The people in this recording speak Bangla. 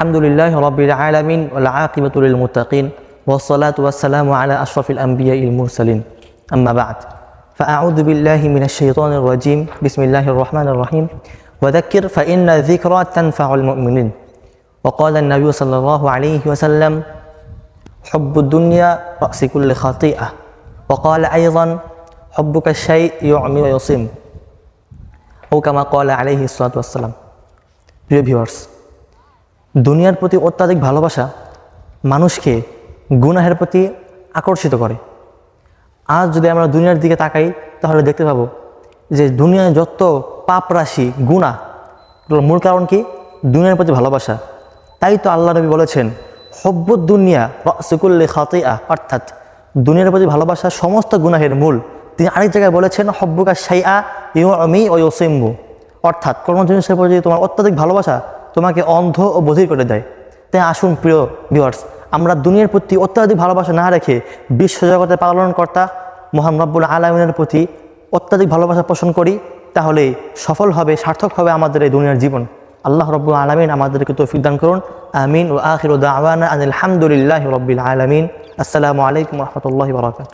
আলহামদুলিল্লাহি রাব্বিল আলামিন ওয়াল আকিবাতু লিল মুত্তাকিন ওয়াসসালাতু ওয়াসসালামু আলা আশরাফিল আমবিয়াইল মুরসালিন আম্মা বা'দ ফাআউযু বিল্লাহি মিনাশ শাইতানির রাজীম বিসমিল্লাহির রহমানির রহিম ওয়াযাক্কির ফাইন্না যিকরা তানফাউল মুমিনিন وقال النبي صلى الله عليه وسلم حب الدنيا رأس كل خطيئة وقال أيضا حبك الشيء يعمي ويصم أو كما قال عليه الصلاة والسلام. প্রিয় ভিউয়ার্স, দুনিয়ার প্রতি অত্যাধিক ভালোবাসা মানুষকে গুনাহের প্রতি আকর্ষিত করে। আজ যদি আমরা দুনিয়ার দিকে তাকাই তাহলে দেখতে পাবো যে দুনিয়ায় যত পাপ রাশি গুনাহ, মূল কারণ কি? দুনিয়ার প্রতি ভালোবাসা। তাই তো আল্লাহ নবী বলেছেন হব্বুদ দুনিয়া রাসু কুল্লি খাতিআ, অর্থাৎ দুনিয়ার প্রতি ভালোবাসা সমস্ত গুনাহের মূল। তিনি আরেক জায়গায় বলেছেন হব্বুকা শাইআ ইউমি ওয়া ইউসিম্মু, অর্থাৎ কোনো জিনিসের প্রতি তোমার অত্যাধিক ভালোবাসা তোমাকে অন্ধ ও বধির করে দেয়। তাই আসুন প্রিয় ভিউয়ার্স, আমরা দুনিয়ার প্রতি অত্যাধিক ভালোবাসা না রেখে বিশ্বজগতের পালনকর্তা মহান রব্বুল আলামিনের প্রতি অত্যাধিক ভালোবাসা পোষণ করি, তাহলে সফল হবে, সার্থক হবে আমাদের এই দুনিয়ার জীবন। আল্লাহ রব্বুল আলামিন আমাদেরকে তৌফিক দান করুন। আমিন। ওয়া আখিরু দাওয়ানা আনিল হামদুলিল্লাহি রাব্বিল আলামিন। আসসালামু আলাইকুম ওয়া রাহমাতুল্লাহি ওয়া বারাকাতুহু।